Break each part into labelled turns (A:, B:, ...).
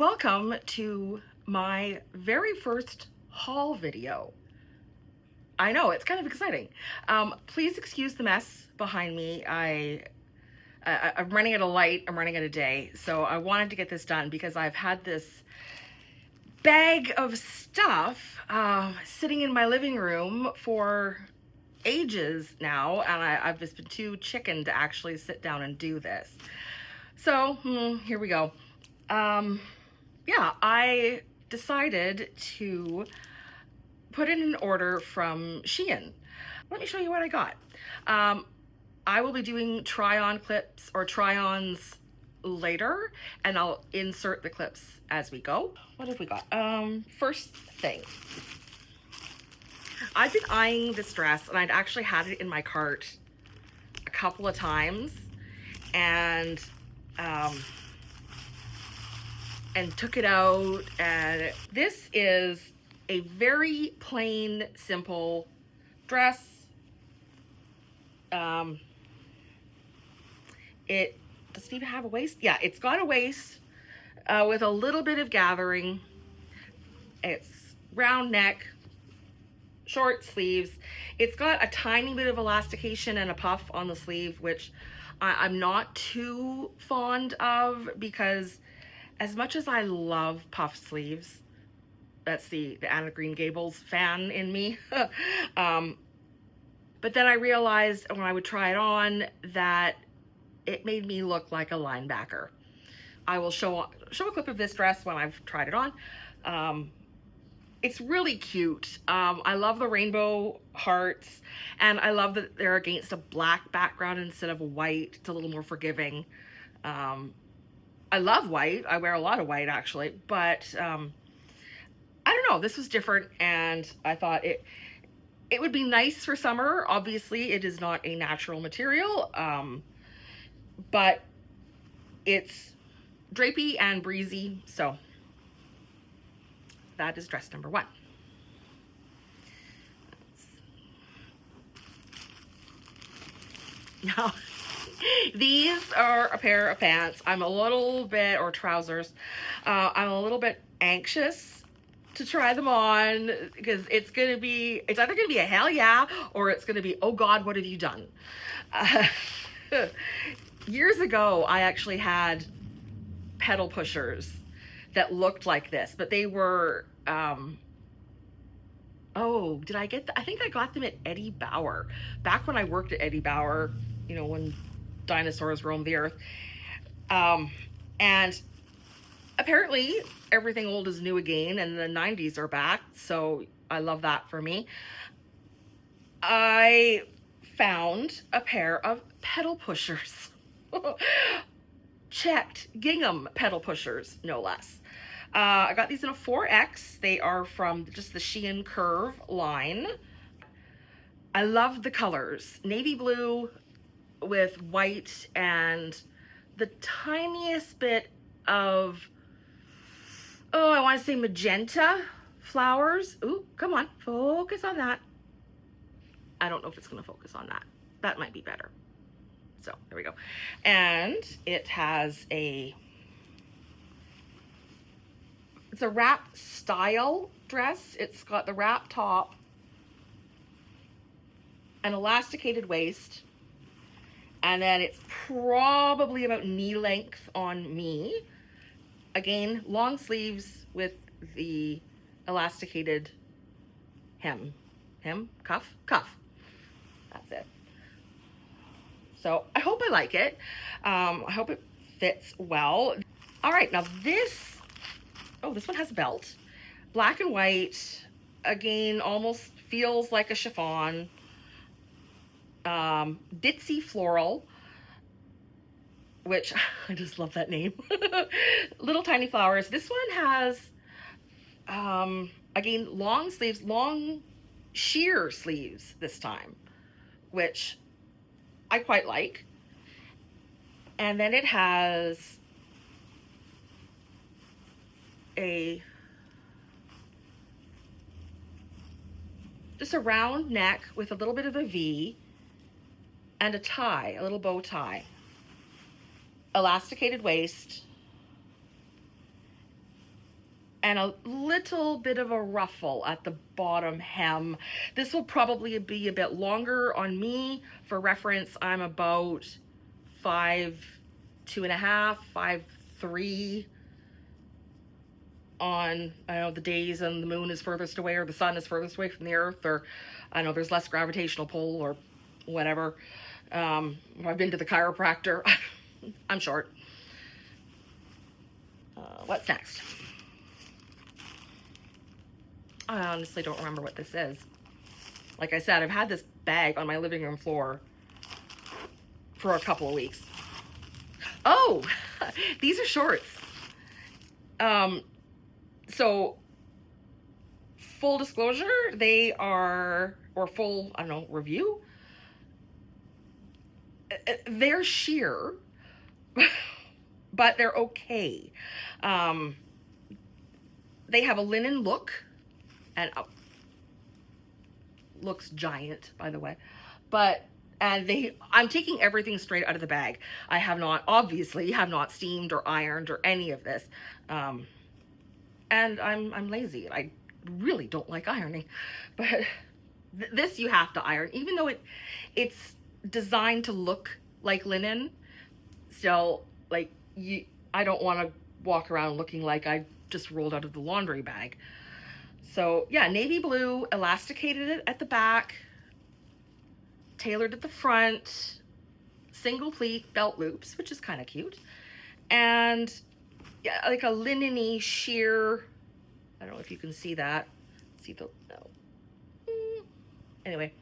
A: Welcome to my very first haul video. I know, it's kind of exciting. Please excuse the mess behind me. I'm running at a light, I'm running at a day, so I wanted to get this done because I've had this bag of stuff sitting in my living room for ages now, and I've just been too chicken to actually sit down and do this. So, here we go. Yeah, I decided to put in an order from Shein. Let me show you what I got. I will be doing try-on clips or try-ons later, and I'll insert the clips as we go. What have we got? First thing. I've been eyeing this dress, and I'd actually had it in my cart a couple of times, and took it out, and this is a very plain, simple dress. It doesn't even have a waist. Yeah, it's got a waist with a little bit of gathering. It's round neck, short sleeves. It's got a tiny bit of elastication and a puff on the sleeve, which I'm not too fond of, because as much as I love puff sleeves, that's the Anna Green Gables fan in me. But then I realized when I would try it on that it made me look like a linebacker. I will show a clip of this dress when I've tried it on. It's really cute. I love the rainbow hearts, and I love that they're against a black background instead of a white. It's a little more forgiving. I love white. I wear a lot of white, actually, but I don't know. This was different, and I thought it would be nice for summer. Obviously, it is not a natural material, but it's drapey and breezy, so that is dress number one. Now, these are a pair of pants. I'm a little bit, or trousers. I'm a little bit anxious to try them on, because it's either gonna be a hell yeah, or it's gonna be, oh God, what have you done? Years ago, I actually had petal pushers that looked like this, but they were, oh, did I get I think I got them at Eddie Bauer. Back when I worked at Eddie Bauer, you know, when dinosaurs roamed the earth. And apparently everything old is new again, and the 90s are back, so I love that for me. I found a pair of pedal pushers. Checked Gingham pedal pushers, no less. I got these in a 4X. They are from just the Shein Curve line. I love the colors. Navy blue with white and the tiniest bit of, oh, I want to say magenta flowers. Ooh, come on, focus on that. I don't know if it's going to focus on that. That might be better. So there we go. And it has it's a wrap style dress. It's got the wrap top, an elasticated waist, and then it's probably about knee length on me. Again, long sleeves with the elasticated cuff. That's it. So I hope I like it. I hope it fits well. All right, now this one has a belt. Black and white. Again, almost feels like a chiffon. Ditzy floral, which I just love that name. Little tiny flowers. This one has, again, long sleeves, long sheer sleeves this time, which I quite like. And then it has just a round neck with a little bit of a V and a tie, a little bow tie. Elasticated waist. and a little bit of a ruffle at the bottom hem. This will probably be a bit longer on me. For reference, I'm about 5'2.5", 5'3" on, I don't know, the days and the moon is furthest away or the sun is furthest away from the earth, or I don't know, there's less gravitational pull or whatever. I've been to the chiropractor. I'm short. What's next? I honestly don't remember what this is. Like I said, I've had this bag on my living room floor for a couple of weeks. Oh, these are shorts. So full disclosure, they are, or full, I don't know, review. They're sheer, but they're okay. They have a linen look, and looks giant, by the way. But I'm taking everything straight out of the bag. I have not, obviously, have not steamed or ironed or any of this. And I'm lazy. I really don't like ironing, but this you have to iron, even though it's designed to look like linen. Still, like, I don't want to walk around looking like I just rolled out of the laundry bag. So yeah, navy blue, elasticated it at the back, tailored at the front, single pleat belt loops, which is kind of cute, and yeah, like a linen-y sheer. I don't know if you can see that. See the, no. Anyway,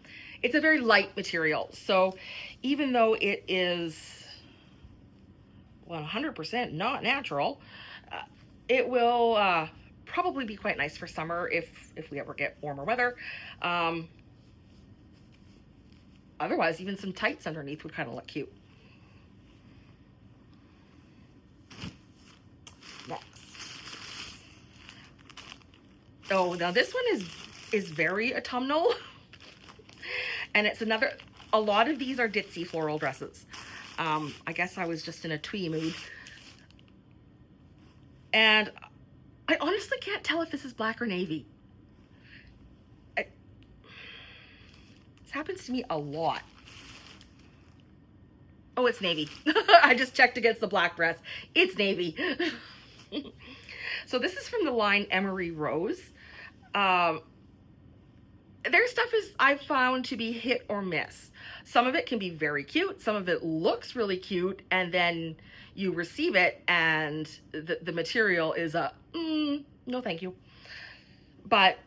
A: it's a very light material. So even though it is 100% not natural, it will probably be quite nice for summer if we ever get warmer weather. Otherwise, even some tights underneath would kind of look cute. Next. Oh, now this one is very autumnal. And it's a lot of these are ditzy floral dresses. I guess I was just in a twee mood. And I honestly can't tell if this is black or navy. This happens to me a lot. Oh, it's navy. I just checked against the black dress. It's navy. So this is from the line Emory Rose. Their stuff is, I've found, to be hit or miss. Some of it can be very cute. Some of it looks really cute, and then you receive it and the material is no thank you. But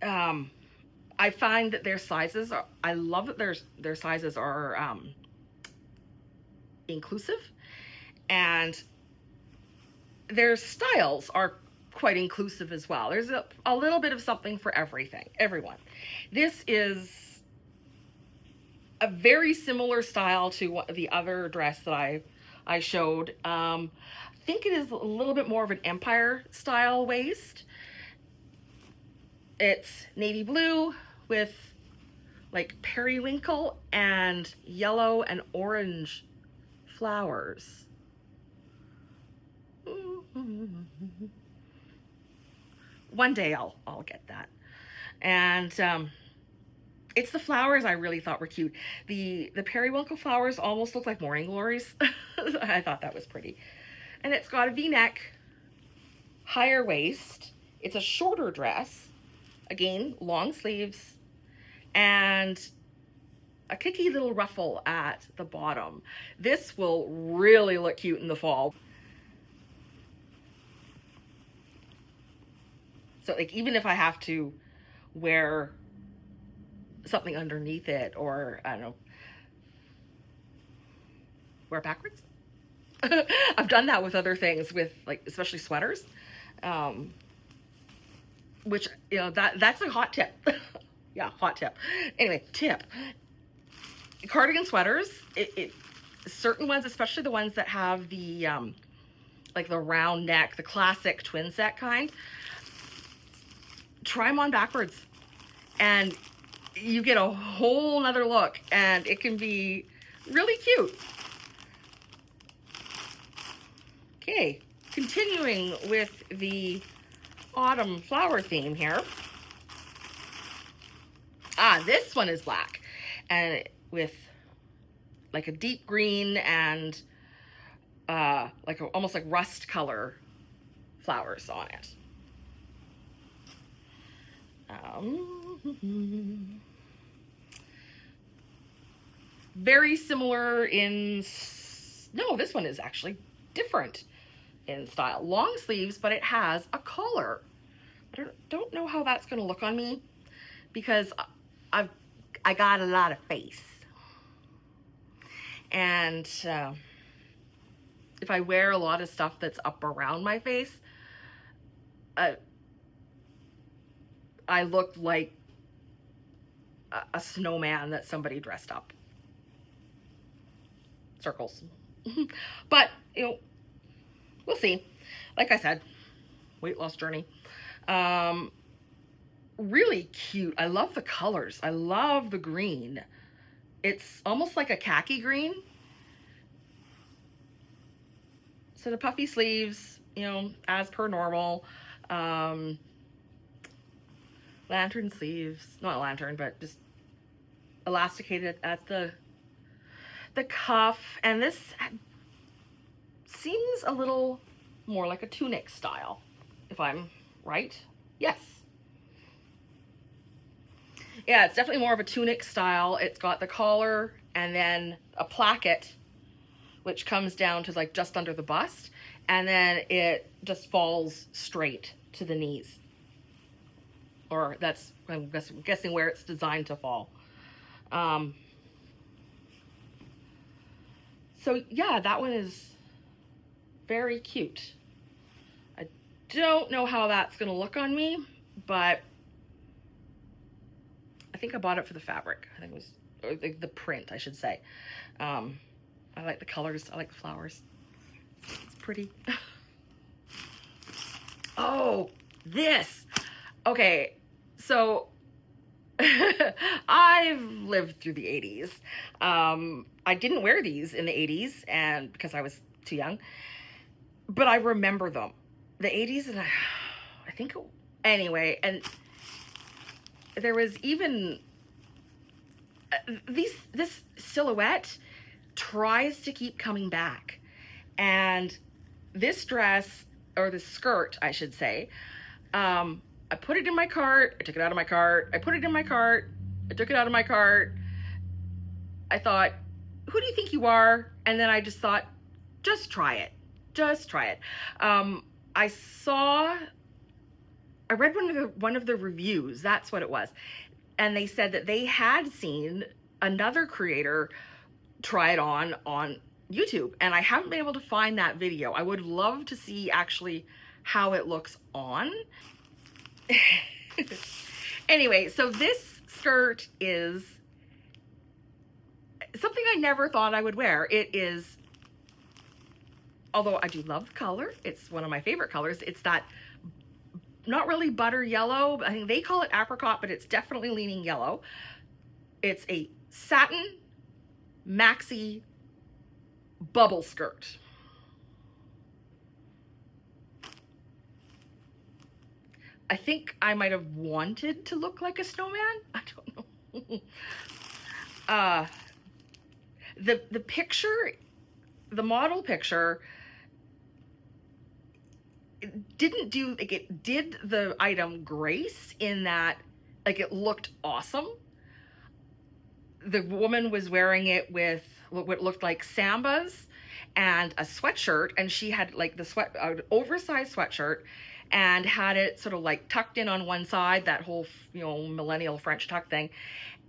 A: I find that their sizes are, I love that their sizes are inclusive, and their styles are quite inclusive as well. There's a little bit of something for everyone. This is a very similar style to the other dress that I showed. I think it is a little bit more of an empire style waist. It's navy blue with like periwinkle and yellow and orange flowers. One day I'll get that. And it's the flowers I really thought were cute. The periwinkle flowers almost look like morning glories. I thought that was pretty. And it's got a V-neck, higher waist. It's a shorter dress. Again, long sleeves, and a kicky little ruffle at the bottom. This will really look cute in the fall. So like, even if I have to wear something underneath it, or I don't know, wear it backwards. I've done that with other things, with like especially sweaters, which, you know, that's a hot tip. Yeah, hot tip. Anyway, tip. Cardigan sweaters, certain ones, especially the ones that have the like the round neck, the classic twin set kind, try them on backwards and you get a whole nother look, and it can be really cute. Okay, continuing with the autumn flower theme here. Ah, this one is black and with like a deep green and like almost like rust color flowers on it. Very similar in, no, this one is actually different in style. Long sleeves, but it has a collar. I don't know how that's gonna look on me because I got a lot of face. And if I wear a lot of stuff that's up around my face, I look like a snowman that somebody dressed up. Circles. But, you know, we'll see. Like I said, weight loss journey. Really cute. I love the colors. I love the green. It's almost like a khaki green. So the puffy sleeves, you know, as per normal. Lantern sleeves, not lantern, but just elasticated at the cuff. And this seems a little more like a tunic style, if I'm right. Yes. Yeah, it's definitely more of a tunic style. It's got the collar and then a placket, which comes down to like just under the bust. And then it just falls straight to the knees. Or that's, I'm guessing where it's designed to fall. So yeah, that one is very cute. I don't know how that's gonna look on me, but I think I bought it for the fabric. I think it was, or the print, I should say. I like the colors, I like the flowers. It's pretty. Oh, this. Okay, so I've lived through the 80s. I didn't wear these in the 80s and because I was too young, but I remember them. The 80s, and I think, anyway, and there was even this silhouette tries to keep coming back. And this dress, or this skirt, I should say, I put it in my cart, I took it out of my cart, I put it in my cart, I took it out of my cart. I thought, who do you think you are? And then I just thought, just try it. Just try it. I read one of the reviews, that's what it was. And they said that they had seen another creator try it on YouTube, and I haven't been able to find that video. I would love to see actually how it looks on. Anyway, so this skirt is something I never thought I would wear. It is, although I do love the color, it's one of my favorite colors. It's that not really butter yellow. I think they call it apricot, but it's definitely leaning yellow. It's a satin maxi bubble skirt. I think I might have wanted to look like a snowman. I don't know. The picture, the model picture, it didn't do, like, it did the item grace in that, like, it looked awesome. The woman was wearing it with what looked like sambas and a sweatshirt, and she had like the oversized sweatshirt and had it sort of like tucked in on one side, that whole, you know, millennial French tuck thing.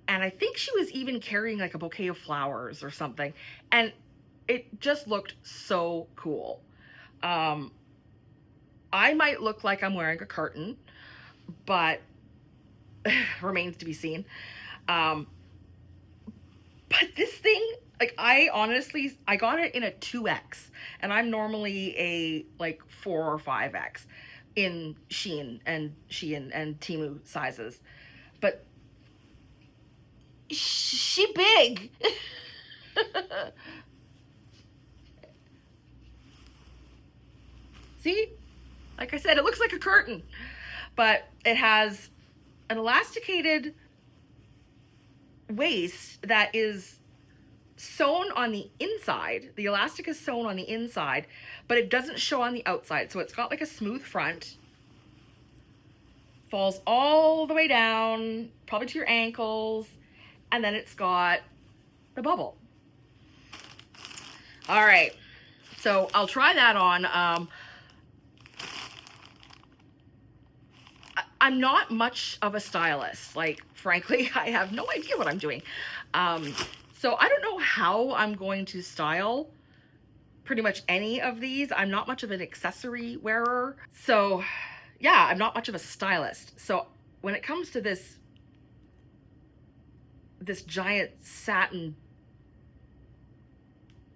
A: And I think she was even carrying like a bouquet of flowers or something. And it just looked so cool. I might look like I'm wearing a curtain, but remains to be seen. But this thing, like, I got it in a 2X, and I'm normally a like 4 or 5X in Shein and Temu sizes, but she big. See? Like I said, it looks like a curtain, but it has an elasticated waist that is sewn on the inside. The elastic is sewn on the inside, but it doesn't show on the outside. So it's got like a smooth front, falls all the way down, probably to your ankles, and then it's got the bubble. All right, so I'll try that on. I'm not much of a stylist. Like, frankly, I have no idea what I'm doing. So I don't know how I'm going to style pretty much any of these. I'm not much of an accessory wearer. So yeah, I'm not much of a stylist. So when it comes to this giant satin,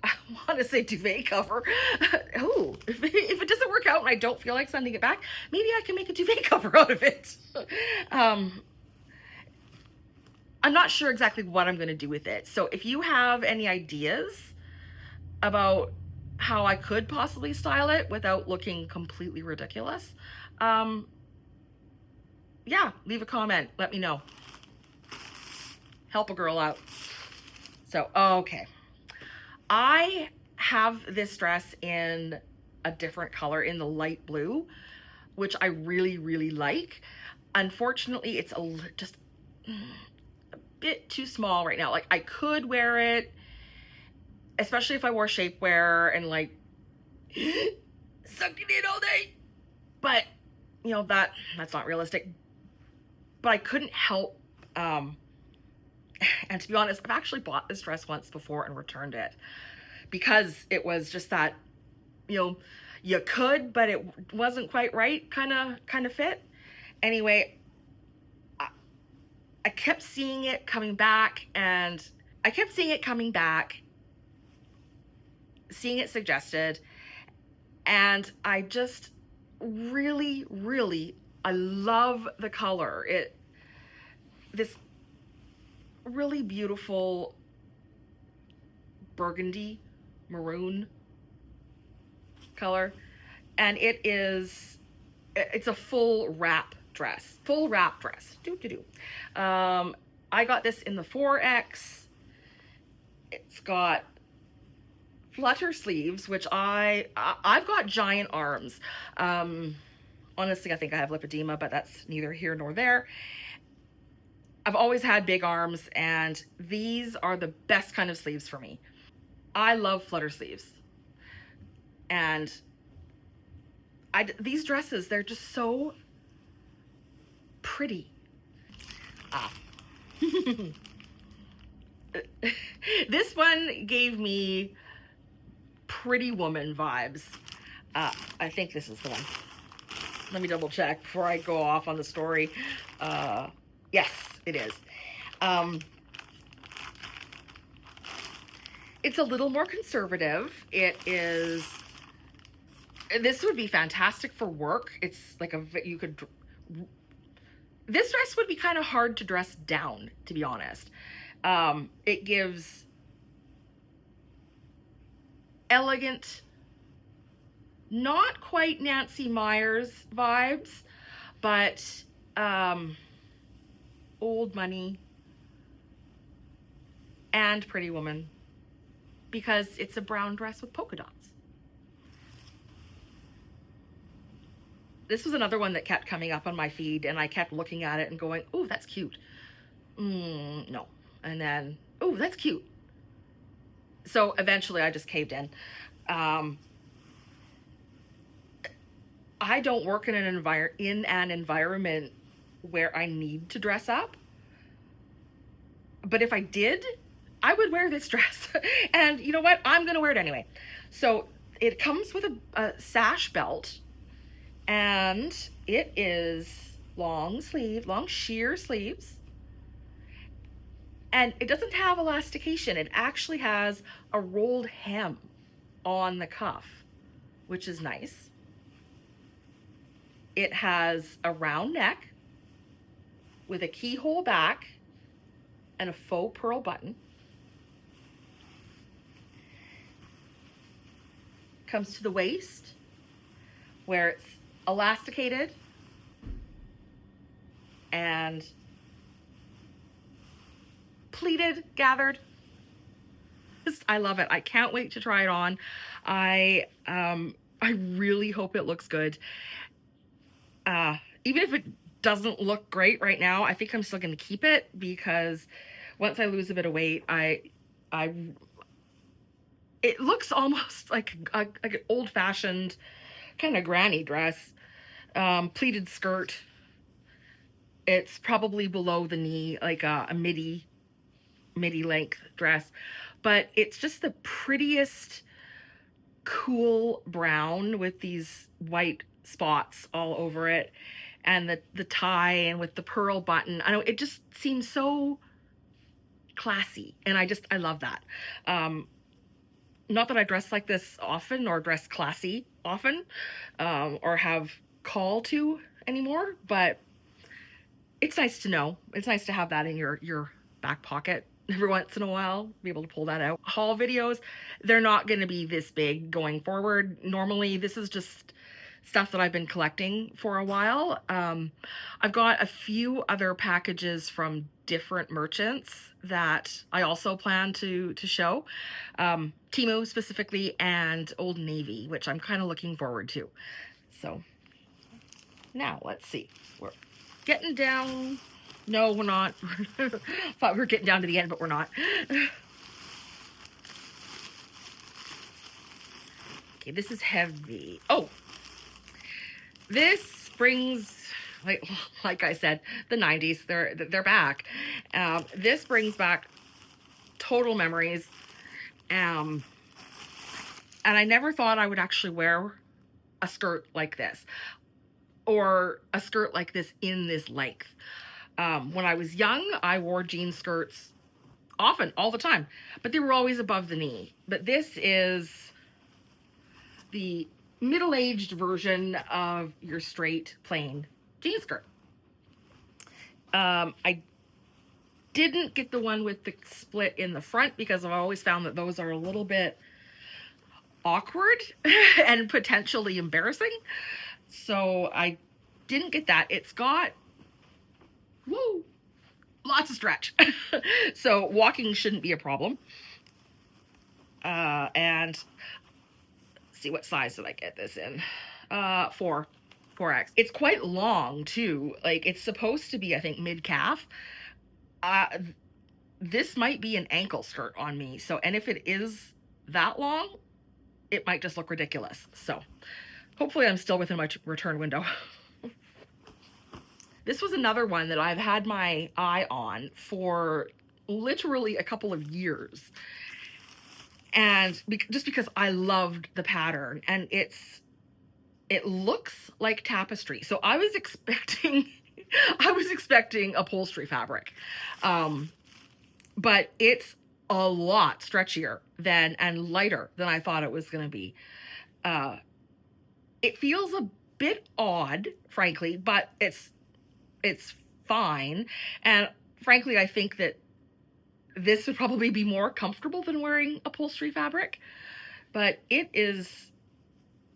A: I want to say duvet cover. Oh, if it doesn't work out and I don't feel like sending it back, maybe I can make a duvet cover out of it. I'm not sure exactly what I'm going to do with it. So if you have any ideas about how I could possibly style it without looking completely ridiculous, yeah, leave a comment. Let me know. Help a girl out. So, okay. I have this dress in a different color, in the light blue, which I really, really like. Unfortunately, it's just a bit too small right now. Like, I could wear it, especially if I wore shapewear and like sucked it in all day. But, you know, that's not realistic. But I couldn't help, and to be honest, I've actually bought this dress once before and returned it because it was just that, you know, you could, but it wasn't quite right kind of fit. Anyway, I kept seeing it coming back, and I kept seeing it coming back, seeing it suggested, and I just really, really, I love the color. This really beautiful burgundy maroon color, and it's a full wrap dress. I got this in the 4X. It's got flutter sleeves, which I've got giant arms. Honestly, I think I have lipedema, but that's neither here nor there. I've always had big arms, and these are the best kind of sleeves for me. I love flutter sleeves. And these dresses, they're just so pretty. This one gave me Pretty Woman vibes. I think this is the one. Let me double check before I go off on the story. Yes, it is. It's a little more conservative. This would be fantastic for work. It's like this dress would be kind of hard to dress down, to be honest. It gives elegant, not quite Nancy Meyers vibes, but old money and Pretty Woman, because it's a brown dress with polka dots. This was another one that kept coming up on my feed, and I kept looking at it and going, oh, that's cute. No. And then, oh, that's cute. So eventually I just caved in. I don't work in an environment where I need to dress up. But if I did, I would wear this dress. And you know what? I'm going to wear it anyway. So it comes with a sash belt, and it is long sheer sleeves. And it doesn't have elastication. It actually has a rolled hem on the cuff, which is nice. It has a round neck with a keyhole back and a faux pearl button. Comes to the waist, where it's elasticated and pleated, gathered. I love it. I can't wait to try it on. I really hope it looks good. Even if it doesn't look great right now, I think I'm still going to keep it, because once I lose a bit of weight, it looks almost like an old-fashioned kind of granny dress. Pleated skirt. It's probably below the knee, like a midi length dress, but it's just the prettiest cool brown with these white spots all over it, and the tie, and with the pearl button. I know it just seems so classy, and I love that. Not that I dress like this often, or dress classy often, or have call to anymore, but it's nice to know. It's nice to have that in your back pocket every once in a while, be able to pull that out. Haul videos, they're not going to be this big going forward. Normally, this is just stuff that I've been collecting for a while. I've got a few other packages from different merchants that I also plan to show. Temu specifically, and Old Navy, which I'm kind of looking forward to. So now let's see. We're getting down. No, we're not. Thought we were getting down to the end, but we're not. Okay, this is heavy. Oh, this brings, like I said, the 90s. They're back. This brings back total memories. And I never thought I would actually wear a skirt like this, or a skirt like this in this length. When I was young, I wore jean skirts often, all the time, but they were always above the knee. But this is the middle-aged version of your straight, plain jean skirt. I didn't get the one with the split in the front, because I've always found that those are a little bit awkward and potentially embarrassing. So I didn't get that. It's got, woo, lots of stretch. So walking shouldn't be a problem. And see, what size did I get this in? 4X. It's quite long too. Like, it's supposed to be, I think, mid-calf. This might be an ankle skirt on me. So, and if it is that long, it might just look ridiculous. So hopefully I'm still within my return window. This was another one that I've had my eye on for literally a couple of years. And just because I loved the pattern, and it looks like tapestry. So I was expecting upholstery fabric. But it's a lot stretchier and lighter than I thought it was going to be. It feels a bit odd, frankly, but it's fine. And frankly, I think that this would probably be more comfortable than wearing upholstery fabric. But it is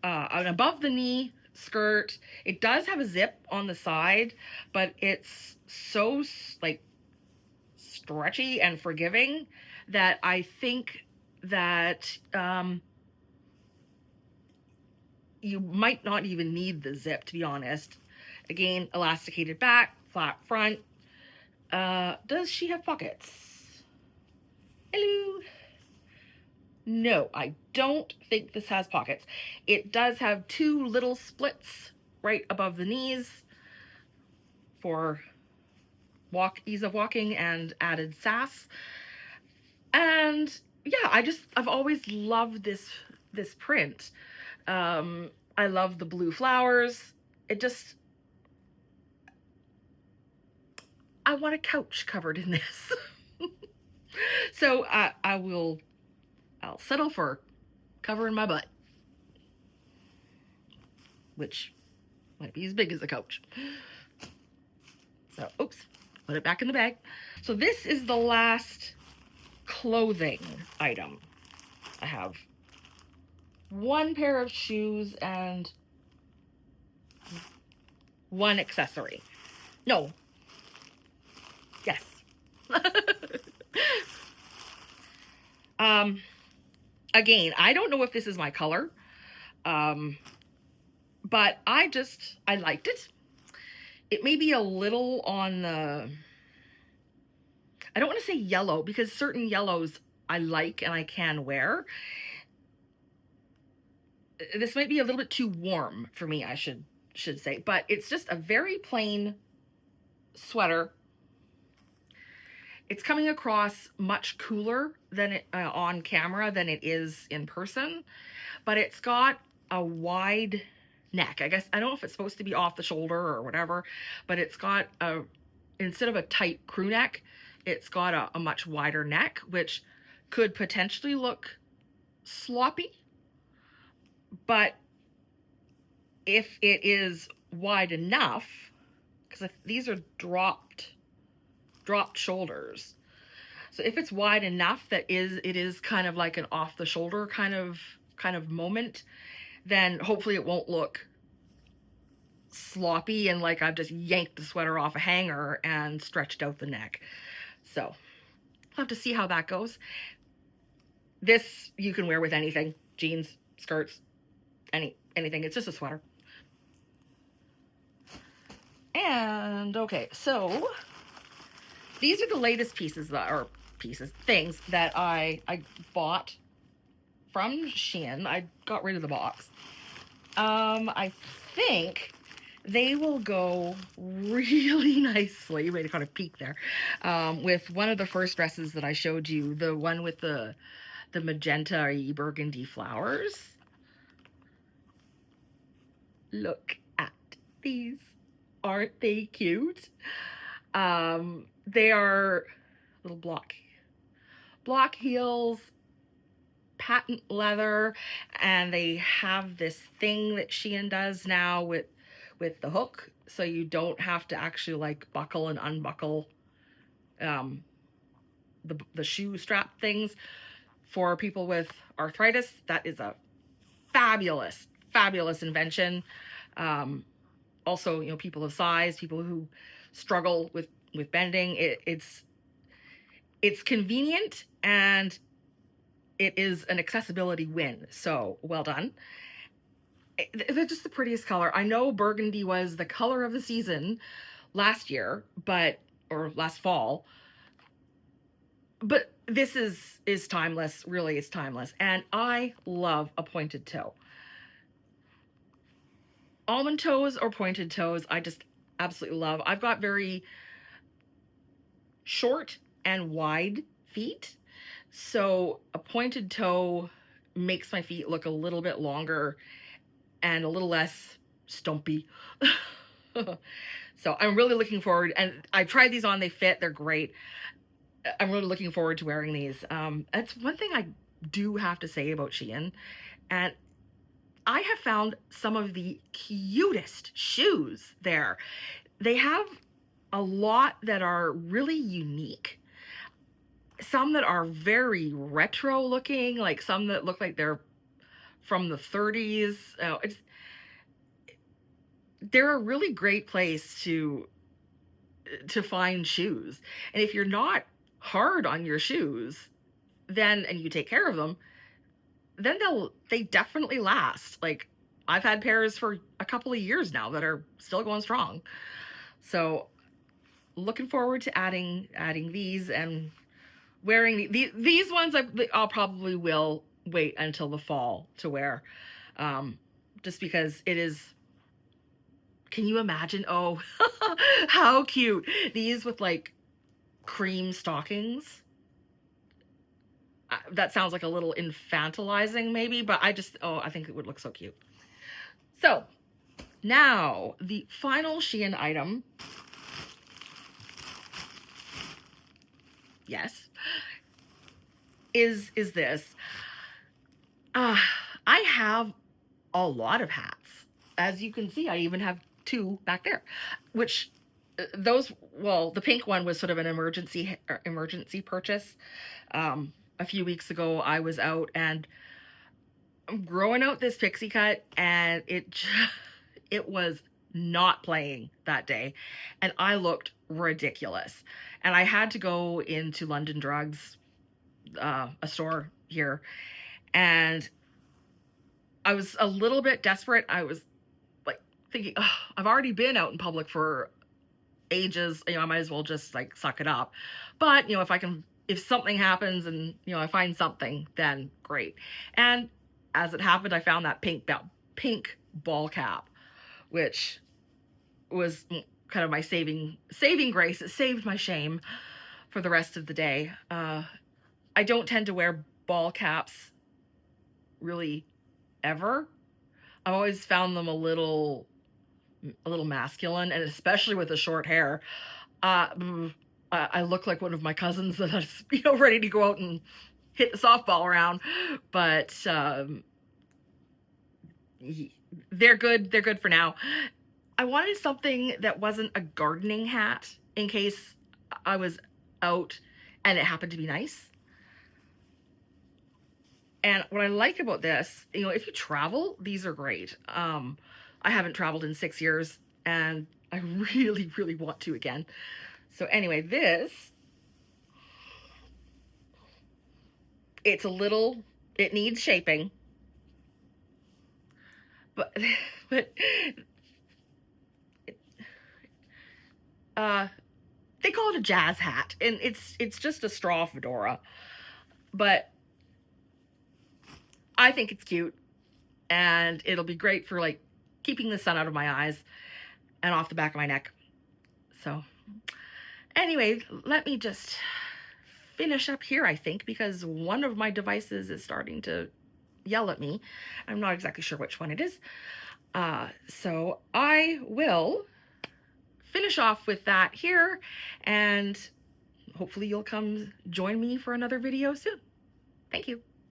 A: an above the knee skirt. It does have a zip on the side, but it's so like stretchy and forgiving that I think that you might not even need the zip, to be honest. Again, elasticated back, flat front. Does she have pockets? Hello. No, I don't think this has pockets. It does have two little splits right above the knees for ease of walking and added sass. And yeah, I've always loved this print. I love the blue flowers. I want a couch covered in this. So I'll settle for covering my butt, which might be as big as a couch. So, oops, put it back in the bag. So this is the last clothing item. I have one pair of shoes and one accessory. No. Yes. um, Again, I don't know if this is my color. But I liked it. It may be a little on the, I don't want to say yellow, because certain yellows I like and I can wear. This might be a little bit too warm for me, I should say, but it's just a very plain sweater. It's coming across much cooler than it on camera than it is in person, but it's got a wide neck. I guess I don't know if it's supposed to be off the shoulder or whatever, but it's got a, instead of a tight crew neck, it's got a much wider neck, which could potentially look sloppy. But if it is wide enough, because these are dropped shoulders, so if it's wide enough that it is kind of like an off the shoulder kind of moment, then hopefully it won't look sloppy and like I've just yanked the sweater off a hanger and stretched out the neck. So I'll have to see how that goes. This you can wear with anything, jeans, skirts, anything. It's just a sweater. And okay, so these are the latest things that I bought from Shein. I got rid of the box. I think they will go really nicely. Wait, I kind of peek there. With one of the first dresses that I showed you, the one with the magenta burgundy flowers. Look at these. Aren't they cute? They are little block heels, patent leather, and they have this thing that Shein does now with the hook, so you don't have to actually like buckle and unbuckle the shoe strap things for people with arthritis. That is a fabulous invention. Also, people of size, people who struggle with bending, it's convenient, and it is an accessibility win. So well done. They're just the prettiest color. I know burgundy was the color of the season last year, or last fall, but this is timeless. Really, it's timeless. And I love a pointed toe. Almond toes or pointed toes, I just absolutely love. I've got very short and wide feet, so a pointed toe makes my feet look a little bit longer and a little less stumpy. So I'm really looking forward, and I've tried these on, they fit, they're great. I'm really looking forward to wearing these. That's one thing I do have to say about Shein, and I have found some of the cutest shoes there. They have a lot that are really unique. Some that are very retro looking, like some that look like they're from the 30s. They're a really great place to find shoes. And if you're not hard on your shoes, and you take care of them, then they definitely last. Like, I've had pairs for a couple of years now that are still going strong. So looking forward to adding these and wearing these ones. I'll probably will wait until the fall to wear, just because it is. Can you imagine? Oh, how cute. These with like cream stockings. That sounds like a little infantilizing maybe, but I think it would look so cute. So now the final Shein item. Yes. Is this. I have a lot of hats. As you can see, I even have 2 back there, which the pink one was sort of an emergency purchase. A few weeks ago, I was out and I'm growing out this pixie cut, and it was not playing that day, and I looked ridiculous. And I had to go into London Drugs, a store here, and I was a little bit desperate. I was like thinking, oh, I've already been out in public for ages, I might as well just like suck it up. But if something happens and I find something, then great. And as it happened, I found that pink ball cap, which was kind of my saving grace. It saved my shame for the rest of the day. I don't tend to wear ball caps really ever. I've always found them a little masculine, and especially with the short hair. I look like one of my cousins that is, ready to go out and hit the softball around. But they're good. They're good for now. I wanted something that wasn't a gardening hat in case I was out and it happened to be nice. And what I like about this, if you travel, these are great. I haven't traveled in 6 years, and I really, really want to again. So anyway, it needs shaping, but but uh, they call it a jazz hat, and it's just a straw fedora, but I think it's cute, and it'll be great for like keeping the sun out of my eyes and off the back of my neck. So anyway, let me just finish up here, I think, because one of my devices is starting to yell at me. I'm not exactly sure which one it is. So I will finish off with that here, and hopefully you'll come join me for another video soon. Thank you.